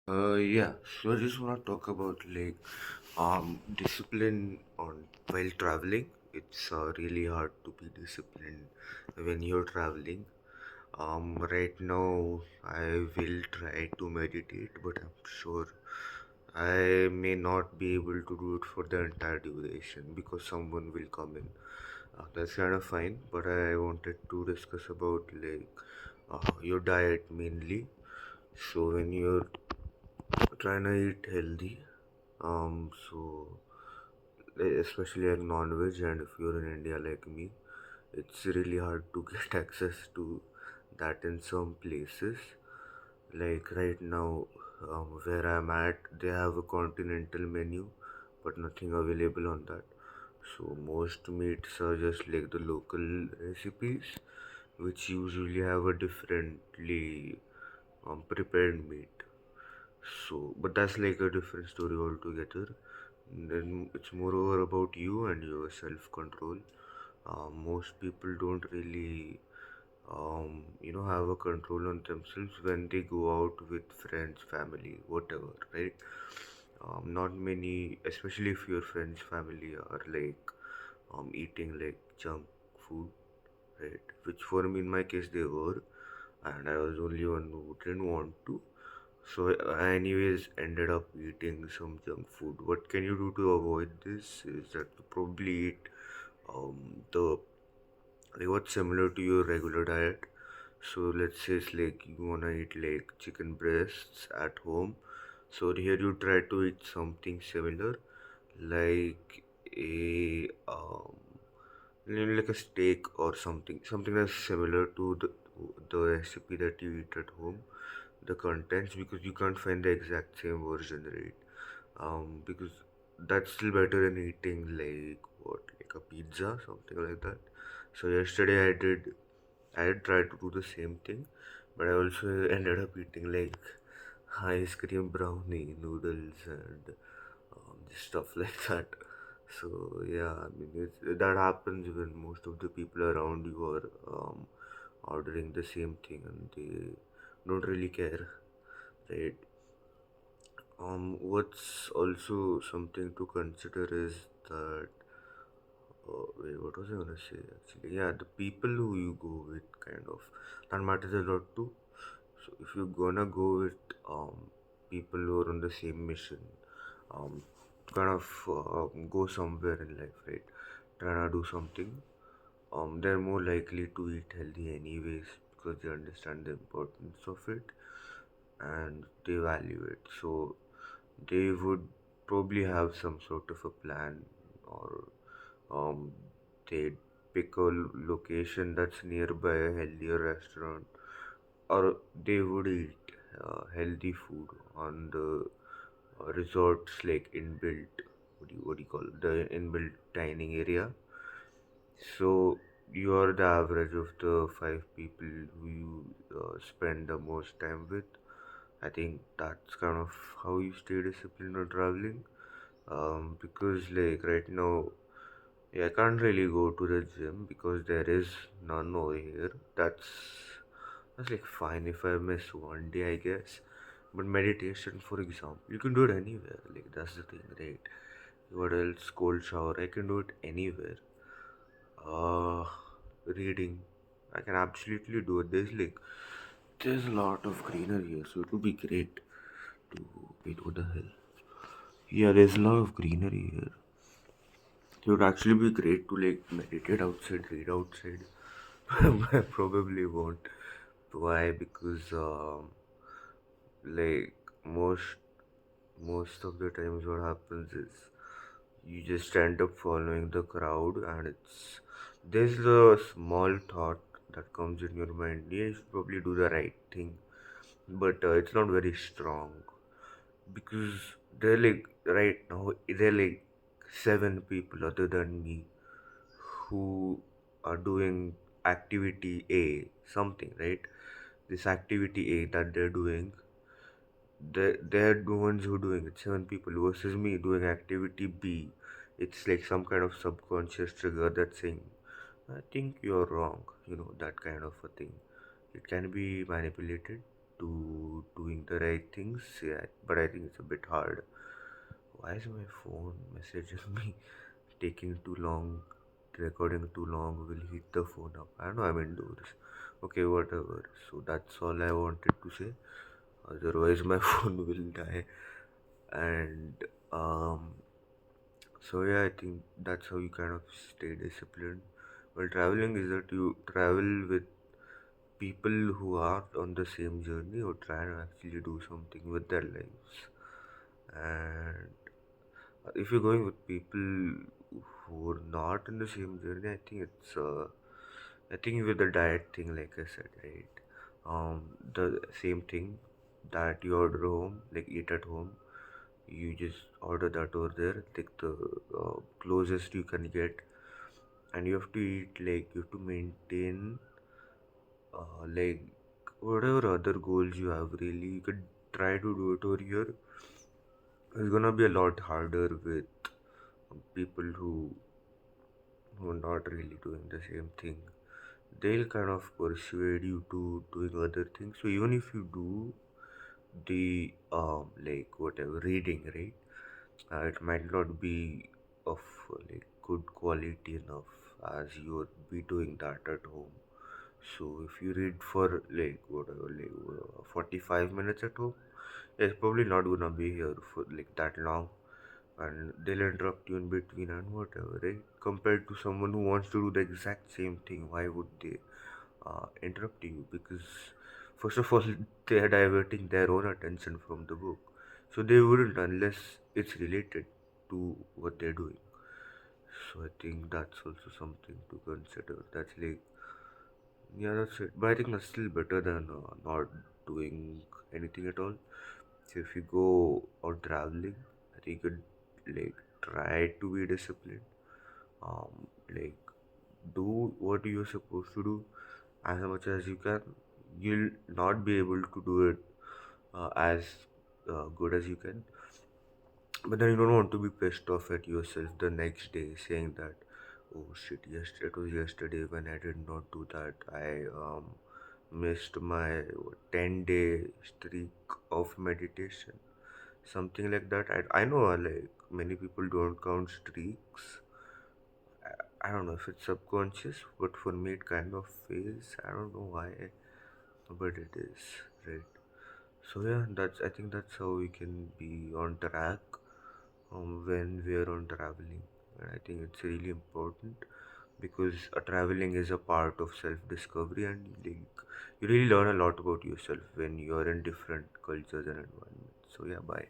Yeah, so I just want to talk about discipline on while traveling. It's really hard to be disciplined when you're traveling. Right now I will try to meditate, but I'm sure I may not be able to do it for the entire duration because someone will come in. That's kind of fine, but I wanted to discuss about your diet mainly. So when you're trying to eat healthy, so especially like non-veg, and if you're in India like me, it's really hard to get access to that in some places. Like right now, where I'm at, they have a continental menu, but nothing available on that. So most meats are just like the local recipes, which usually have a differently prepared meat. So, but that's like a different story altogether. Then it's moreover about you and your self control. Most people don't really, have a control on themselves when they go out with friends, family, whatever, right? Not many, especially if your friends, family are eating like junk food, right? Which for me, in my case, they were, and I was the only one who didn't want to. So I anyways ended up eating some junk food. What can you do to avoid this? Is that to probably eat the like what's similar to your regular diet. So let's say it's like you wanna eat like chicken breasts at home. So here you try to eat something similar, like like a steak or something that's similar to the recipe that you eat at home, the contents, because you can't find the exact same version, right? Because that's still better than eating like what, like a pizza, something like that. So yesterday I had tried to do the same thing, but I also ended up eating like ice cream, brownie, noodles, and stuff like that. So yeah, I mean that happens when most of the people around you are ordering the same thing and they don't really care, right? What's also something to consider is that wait, what was I gonna say actually? Yeah, the people who you go with kind of that matters a lot too. So if you're gonna go with people who are on the same mission, um, to kind of go somewhere in life, right? Trying to do something, they're more likely to eat healthy anyways because they understand the importance of it and they value it. So they would probably have some sort of a plan, or um, they'd pick a location that's nearby a healthier restaurant, or they would eat healthy food on the resorts like inbuilt. What do you call it? The inbuilt dining area. So you are the average of the five people who you spend the most time with. I think that's kind of how you stay disciplined on traveling. Because like right now, yeah, I can't really go to the gym because there is none over here. That's like fine if I miss one day, I guess. But meditation, for example, you can do it anywhere. Like that's the thing, right? What else? Cold shower, I can do it anywhere. Uh, Reading, I can absolutely do it. There's a lot of greenery here, so it would be great to wait. What the hell? Yeah, there's a lot of greenery here. It would actually be great to like meditate outside, read outside. I probably won't. Why? Because like most of the times what happens is you just end up following the crowd, and there's a small thought that comes in your mind. Yeah, you should probably do the right thing, but it's not very strong because they're like right now they're like seven people other than me who are doing activity A, something, right? This activity A that they're doing, they're the ones who are doing it, seven people versus me doing activity B. It's like some kind of subconscious trigger that's saying, I think you're wrong, that kind of a thing. It can be manipulated. to doing the right things. Yeah, but I think it's a bit hard. Why is my phone messaging me taking too long, recording too long, will heat the phone up? I don't know, I'm indoors. Okay, whatever. So that's all I wanted to say. Otherwise, my phone will die. And um, so yeah, I think that's how you kind of stay disciplined. Well, traveling is that you travel with people who are on the same journey or try to actually do something with their lives. And if you're going with people who are not in the same journey, I think with the diet thing, like I said, right? The same thing that you order home, like eat at home, you just order that over there, take the closest you can get, and you have to eat like you have to maintain like whatever other goals you have. Really, you could try to do it over here. It's gonna be a lot harder with people who are not really doing the same thing. They'll kind of persuade you to doing other things. So even if you do the like whatever reading, right? It might not be of like good quality enough as you would be doing that at home. So if you read for like whatever, like 45 minutes at home, it's probably not gonna be here for like that long, and they'll interrupt you in between and whatever, right? Compared to someone who wants to do the exact same thing, why would they interrupt you? Because first of all, they are diverting their own attention from the book, so they wouldn't unless it's related to what they're doing. So I think that's also something to consider. That's like, yeah, that's it. But I think that's still better than not doing anything at all. So if you go out traveling, I think you could like try to be disciplined. Like do what you're supposed to do as much as you can. You'll not be able to do it as good as you can, but then you don't want to be pissed off at yourself the next day saying that, oh shit, yesterday it was yesterday when I did not do that. I missed my 10-day streak of meditation. Something like that. I know like many people don't count streaks. I don't know if it's subconscious, but for me it kind of feels. I don't know why, but it is, right? So yeah, that's I think that's how we can be on track when we are on traveling. And I think it's really important because traveling is a part of self-discovery, and like you really learn a lot about yourself when you're in different cultures and environments. So yeah, bye.